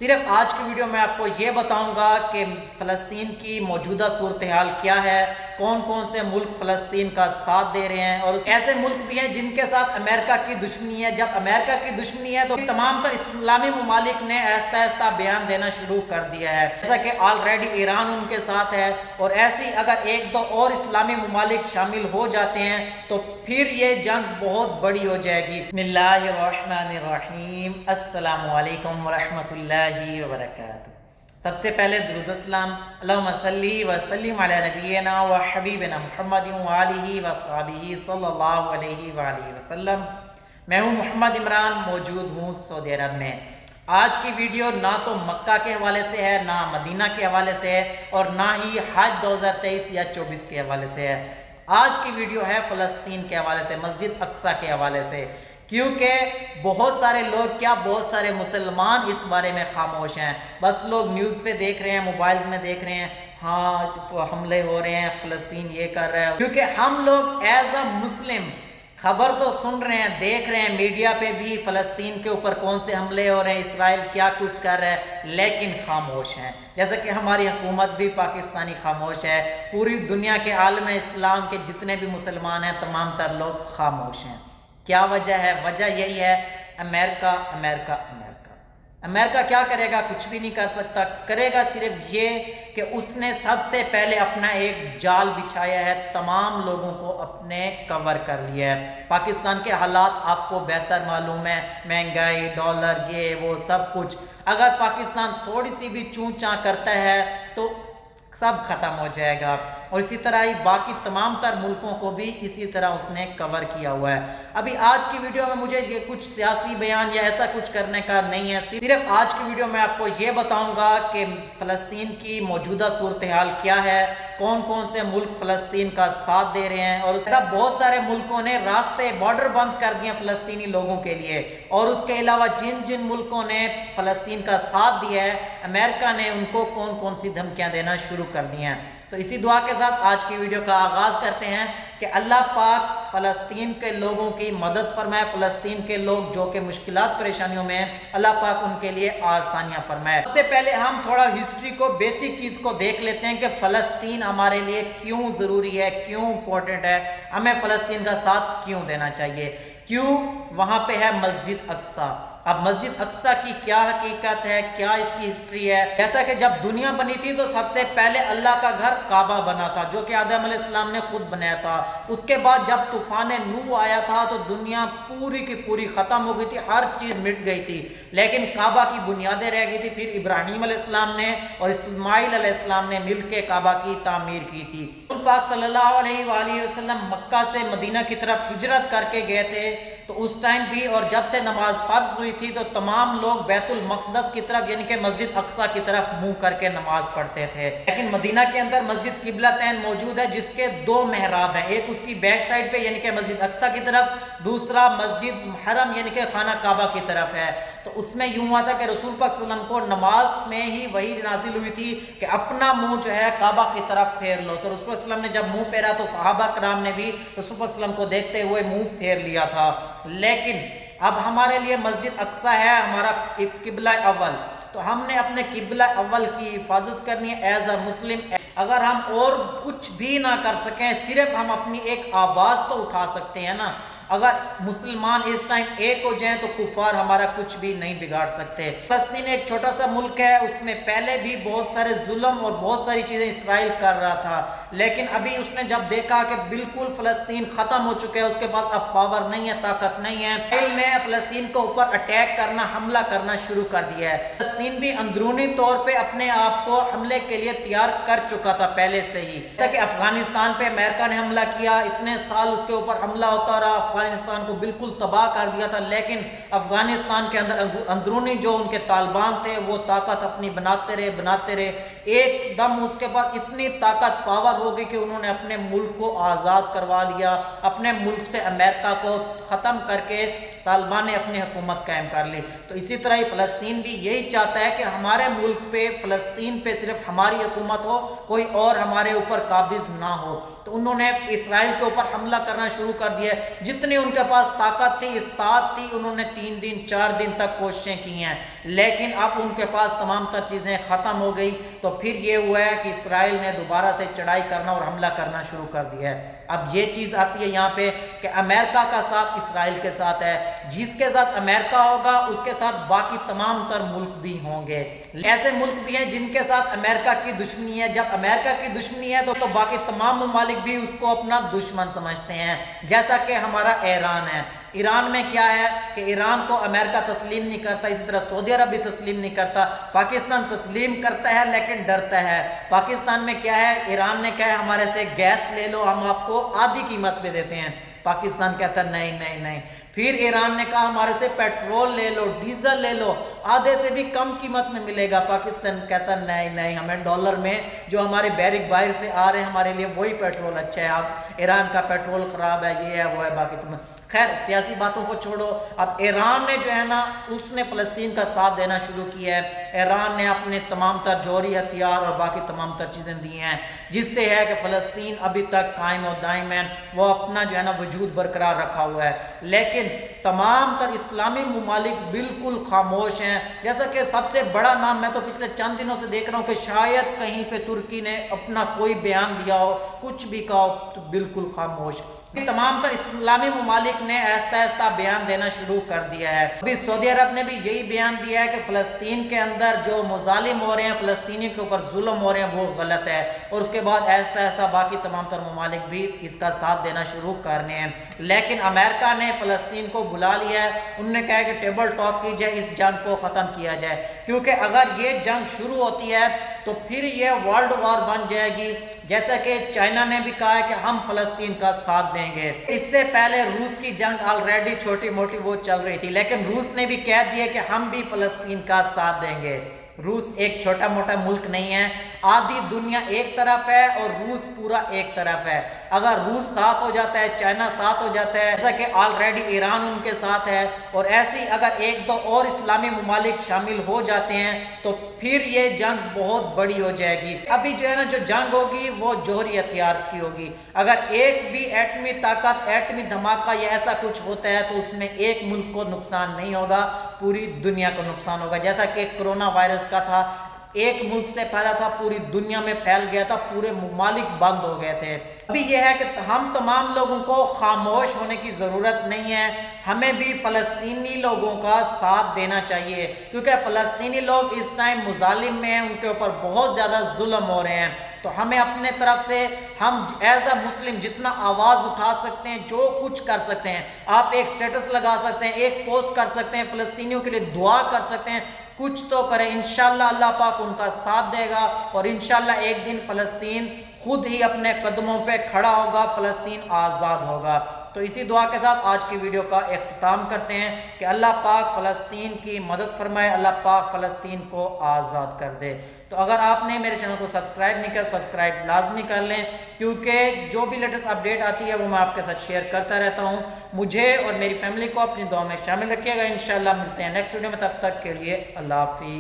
صرف آج کی ویڈیو میں آپ کو یہ بتاؤں گا کہ فلسطین کی موجودہ صورتحال کیا ہے، کون کون سے ملک فلسطین کا ساتھ دے رہے ہیں، اور ایسے ملک بھی ہیں جن کے ساتھ امریکہ کی دشمنی ہے۔ جب امریکہ کی دشمنی ہے تو تمام تر اسلامی ممالک نے آہستہ آہستہ بیان دینا شروع کر دیا ہے، جیسا کہ آلریڈی ایران ان کے ساتھ ہے، اور ایسی اگر ایک دو اور اسلامی ممالک شامل ہو جاتے ہیں تو پھر یہ جنگ بہت بڑی ہو جائے گی۔ بسم اللہ الرحمن الرحیم، السلام علیکم ورحمۃ اللہ وبرکاتہ۔ سب سے پہلے درود السلام، اللہم صلی وسلم علی نبینا و حبیبنا محمد وآلہ وصحبہ صلی اللہ علیہ وآلہ وسلم۔ میں ہوں محمد عمران، موجود ہوں سعودی عرب میں۔ آج کی ویڈیو نہ تو مکہ کے حوالے سے ہے، نہ مدینہ کے حوالے سے ہے، اور نہ ہی حج 2023 یا 24 کے حوالے سے ہے۔ آج کی ویڈیو ہے فلسطین کے حوالے سے، مسجد اقصیٰ کے حوالے سے، کیونکہ بہت سارے لوگ بہت سارے مسلمان اس بارے میں خاموش ہیں۔ بس لوگ نیوز پہ دیکھ رہے ہیں، موبائلز میں دیکھ رہے ہیں، ہاں حملے ہو رہے ہیں، فلسطین یہ کر رہا ہے، کیونکہ ہم لوگ ایز اے مسلم خبر تو سن رہے ہیں، دیکھ رہے ہیں میڈیا پہ بھی فلسطین کے اوپر کون سے حملے ہو رہے ہیں، اسرائیل کیا کچھ کر رہا ہے، لیکن خاموش ہیں۔ جیسا کہ ہماری حکومت بھی پاکستانی خاموش ہے، پوری دنیا کے عالم اسلام کے جتنے بھی مسلمان ہیں تمام تر لوگ خاموش ہیں۔ کیا وجہ ہے؟ وجہ یہی ہے، امریکہ امریکہ امریکہ امریکہ کیا کرے گا؟ کچھ بھی نہیں کر سکتا۔ کرے گا صرف یہ کہ اس نے سب سے پہلے اپنا ایک جال بچھایا ہے، تمام لوگوں کو اپنے کور کر لیا ہے۔ پاکستان کے حالات آپ کو بہتر معلوم ہے، مہنگائی، ڈالر، یہ وہ سب کچھ۔ اگر پاکستان تھوڑی سی بھی چوں چاں کرتا ہے تو سب ختم ہو جائے گا، اور اسی طرح ہی باقی تمام تر ملکوں کو بھی اسی طرح اس نے کور کیا ہوا ہے۔ ابھی آج کی ویڈیو میں مجھے یہ کچھ سیاسی بیان یا ایسا کچھ کرنے کا نہیں ہے، صرف آج کی ویڈیو میں آپ کو یہ بتاؤں گا کہ فلسطین کی موجودہ صورتحال کیا ہے، کون کون سے ملک فلسطین کا ساتھ دے رہے ہیں، اور اس طرح بہت سارے ملکوں نے راستے بارڈر بند کر دیے فلسطینی لوگوں کے لیے، اور اس کے علاوہ جن جن ملکوں نے فلسطین کا ساتھ دیا ہے امریکہ نے ان کو کون کون سی دھمکیاں دینا شروع کر دی ہیں۔ تو اسی دعا کے ساتھ آج کی ویڈیو کا آغاز کرتے ہیں کہ اللہ پاک فلسطین کے لوگوں کی مدد فرمائے، فلسطین کے لوگ جو کہ مشکلات پریشانیوں میں ہیں اللہ پاک ان کے لیے آسانیاں فرمائے۔ سب سے پہلے ہم تھوڑا ہسٹری کو، بیسک چیز کو دیکھ لیتے ہیں کہ فلسطین ہمارے لیے کیوں ضروری ہے، کیوں امپورٹنٹ ہے، ہمیں فلسطین کا ساتھ کیوں دینا چاہیے، کیوں وہاں پہ ہے مسجد اقصیٰ۔ اب مسجد اقصیٰ کی کیا حقیقت ہے، کیا اس کی ہسٹری ہے؟ جیسا کہ جب دنیا بنی تھی تو سب سے پہلے اللہ کا گھر کعبہ بنا تھا، جو کہ آدم علیہ السلام نے خود بنایا تھا۔ اس کے بعد جب طوفان نوح آیا تھا تو دنیا پوری کی پوری ختم ہو گئی تھی، ہر چیز مٹ گئی تھی، لیکن کعبہ کی بنیادیں رہ گئی تھی۔ پھر ابراہیم علیہ السلام نے اور اسماعیل علیہ السلام نے مل کے کعبہ کی تعمیر کی تھی۔ رسول پاک صلی اللہ علیہ وآلہ وسلم مکہ سے مدینہ کی طرف ہجرت کر کے گئے تھے، تو اس ٹائم بھی اور جب سے نماز فرض ہوئی تھی تو تمام لوگ بیت المقدس کی طرف یعنی کہ مسجد اقصیٰ کی طرف منہ کر کے نماز پڑھتے تھے، لیکن مدینہ کے اندر مسجد قبلتین موجود ہے جس کے دو محراب ہیں، ایک اس کی بیک سائڈ پہ یعنی کہ مسجد اقصیٰ کی طرف، دوسرا مسجد حرم یعنی کہ خانہ کعبہ کی طرف ہے۔ تو اس میں یوں ہوا تھا کہ رسول پاک صلی اللہ علیہ وسلم کو نماز میں ہی وحی نازل ہوئی تھی کہ اپنا منہ جو ہے کعبہ کی طرف پھیر لو، تو رسول پاک صلی اللہ علیہ وسلم نے جب منہ پھیرا تو صحابہ کرام نے بھی رسول پاک صلی اللہ علیہ وسلم کو دیکھتے ہوئے منہ پھیر لیا تھا۔ لیکن اب ہمارے لیے مسجد اقصیٰ ہے ہمارا قبلہ اول، تو ہم نے اپنے قبلہ اول کی حفاظت کرنی ہے ایز اے مسلم۔ اگر ہم اور کچھ بھی نہ کر سکیں، صرف ہم اپنی ایک آواز تو اٹھا سکتے ہیں نا۔ اگر مسلمان اس ٹائم ایک ہو جائیں تو کفار ہمارا کچھ بھی نہیں بگاڑ سکتے۔ فلسطین ایک چھوٹا سا ملک ہے، اس میں پہلے بھی بہت سارے ظلم اور بہت ساری چیزیں اسرائیل کر رہا تھا، لیکن ابھی اس نے جب دیکھا کہ بالکل فلسطین ختم ہو چکے ہیں، اس کے پاس اب پاور نہیں ہے، طاقت نہیں ہے، اسرائیل نے فلسطین کے اوپر اٹیک کرنا، حملہ کرنا شروع کر دیا ہے۔ فلسطین بھی اندرونی طور پہ اپنے آپ کو حملے کے لیے تیار کر چکا تھا پہلے سے ہی، جیسا کہ افغانستان پہ امریکہ نے حملہ کیا، اتنے سال اس کے اوپر حملہ ہوتا رہا، افغانستان کو بالکل تباہ کر دیا تھا، لیکن افغانستان کے اندر اندرونی جو ان کے طالبان تھے وہ طاقت اپنی بناتے رہے، ایک دم اس کے بعد اتنی طاقت پاور ہو گئی کہ انہوں نے اپنے ملک کو آزاد کروا لیا، اپنے ملک سے امریکہ کو ختم کر کے طالبان نے اپنی حکومت قائم کر لی۔ تو اسی طرح ہی فلسطین بھی یہی چاہتا ہے کہ ہمارے ملک پہ، فلسطین پہ صرف ہماری حکومت ہو، کوئی اور ہمارے اوپر قابض نہ ہو۔ تو انہوں نے اسرائیل کے اوپر حملہ کرنا شروع کر دیا، جتنی ان کے پاس طاقت تھی، استطاعت تھی، انہوں نے 3 دن 4 دن تک کوششیں کی ہیں، لیکن اب ان کے پاس تمام تر چیزیں ختم ہو گئی، تو پھر یہ ہوا ہے کہ اسرائیل نے دوبارہ سے چڑھائی کرنا اور حملہ کرنا شروع کر دیا ہے۔ اب یہ چیز آتی ہے یہاں پہ کہ امریکہ کا ساتھ اسرائیل کے ساتھ ہے، جس کے ساتھ امریکہ ہوگا اس کے ساتھ باقی تمام تر ملک بھی ہوں گے۔ ایسے ملک بھی ہیں جن کے ساتھ امریکہ کی دشمنی ہے، جب امریکہ کی دشمنی ہے تو باقی تمام ممالک بھی اس کو اپنا دشمن سمجھتے ہیں، جیسا کہ ہمارا ایران ہے۔ ایران میں کیا ہے کہ ایران کو امریکہ تسلیم نہیں کرتا، اسی طرح سعودی عرب بھی تسلیم نہیں کرتا، پاکستان تسلیم کرتا ہے لیکن ڈرتا ہے۔ پاکستان میں کیا ہے، ایران نے کہا ہے ہمارے سے گیس لے لو، ہم آپ کو آدھی قیمت پہ دیتے ہیں، پاکستان کہتا ہے نہیں نہیں نہیں۔ پھر ایران نے کہا ہمارے سے پیٹرول لے لو، ڈیزل لے لو، آدھے سے بھی کم قیمت میں ملے گا، پاکستان کہتا ہے نہیں نہیں، ہمیں ڈالر میں جو ہمارے بیرک باہر سے آ رہے ہیں ہمارے لیے وہی پیٹرول اچھا ہے، اب ایران کا پیٹرول خراب ہے، یہ ہے وہ ہے، باقی تم خیر سیاسی باتوں کو چھوڑو۔ اب ایران نے جو ہے نا اس نے فلسطین کا ساتھ دینا شروع کیا ہے، ایران نے اپنے تمام تر جوہری ہتھیار اور باقی تمام تر چیزیں دی ہیں، جس سے ہے کہ فلسطین ابھی تک قائم و دائم ہے، وہ اپنا جو ہے نا وجود برقرار رکھا ہوا ہے۔ لیکن تمام تر اسلامی ممالک بالکل خاموش ہیں، جیسا کہ سب سے بڑا نام میں تو پچھلے چند دنوں سے دیکھ رہا ہوں کہ شاید کہیں پہ ترکی نے اپنا کوئی بیان دیا ہو، کچھ بھی کہا ہو، تو بالکل خاموش۔ تمام تر اسلامی ممالک نے آہستہ آہستہ بیان دینا شروع کر دیا ہے۔ ابھی سعودی عرب نے بھی یہی بیان دیا ہے کہ فلسطین کے اندر جو مظالم ہو رہے ہیں، فلسطینیوں کے اوپر ظلم ہو رہے ہیں، وہ غلط ہے، اور اس کے بعد آہستہ آہستہ باقی تمام تر ممالک بھی اس کا ساتھ دینا شروع کرنے ہیں۔ لیکن امریکہ نے فلسطین کو بلا لیا ہے، انہوں نے کہا ہے کہ ٹیبل ٹاک کی جائے، اس جنگ کو ختم کیا جائے، کیونکہ اگر یہ جنگ شروع ہوتی ہے تو پھر یہ ورلڈ وار بن جائے گی، جیسا کہ چائنا نے بھی کہا ہے کہ ہم فلسطین کا ساتھ دیں گے۔ اس سے پہلے روس کی جنگ آلریڈی چھوٹی موٹی وہ چل رہی تھی، لیکن روس نے بھی کہہ دیا کہ ہم بھی فلسطین کا ساتھ دیں گے۔ روس ایک چھوٹا موٹا ملک نہیں ہے، آدھی دنیا ایک طرف ہے اور روس پورا ایک طرف ہے۔ اگر روس ساتھ ہو جاتا ہے، چائنا ساتھ ہو جاتا ہے، جیسا کہ آلریڈی ایران ان کے ساتھ ہے، اور ایسی اگر ایک دو اور اسلامی ممالک شامل ہو جاتے ہیں تو پھر یہ جنگ بہت بڑی ہو جائے گی۔ ابھی جو ہے نا جو جنگ ہوگی وہ جوہری ہتھیار کی ہوگی، اگر ایک بھی ایٹمی طاقت، ایٹمی دھماکہ یا ایسا کچھ ہوتا ہے تو اس میں ایک ملک کو نقصان نہیں ہوگا، پوری دنیا کو نقصان ہوگا، جیسا کہ کرونا وائرس کا تھا، ایک ملک سے پھیلا تھا، پوری دنیا میں پھیل گیا تھا، پورے ممالک بند ہو گئے تھے۔ ابھی یہ ہے کہ ہم تمام لوگوں کو خاموش ہونے کی ضرورت نہیں ہے، ہمیں بھی فلسطینی لوگوں کا ساتھ دینا چاہیے، کیونکہ فلسطینی لوگ اس ٹائم مظالم میں ہیں، ان کے اوپر بہت زیادہ ظلم ہو رہے ہیں، تو ہمیں اپنے طرف سے ہم ایز اے مسلم جتنا آواز اٹھا سکتے ہیں، جو کچھ کر سکتے ہیں، آپ ایک سٹیٹس لگا سکتے ہیں، ایک پوسٹ کر سکتے ہیں، فلسطینیوں کے لیے دعا کر سکتے ہیں، کچھ تو کریں، انشاءاللہ اللہ پاک ان کا ساتھ دے گا، اور انشاءاللہ ایک دن فلسطین خود ہی اپنے قدموں پہ کھڑا ہوگا، فلسطین آزاد ہوگا۔ تو اسی دعا کے ساتھ آج کی ویڈیو کا اختتام کرتے ہیں کہ اللہ پاک فلسطین کی مدد فرمائے، اللہ پاک فلسطین کو آزاد کر دے۔ تو اگر آپ نے میرے چینل کو سبسکرائب نہیں کیا، سبسکرائب لازمی کر لیں، کیونکہ جو بھی لیٹسٹ اپڈیٹ آتی ہے وہ میں آپ کے ساتھ شیئر کرتا رہتا ہوں۔ مجھے اور میری فیملی کو اپنی دعا میں شامل رکھیے گا، انشاءاللہ ملتے ہیں نیکسٹ ویڈیو میں، تب تک کے لیے اللہ حافظ۔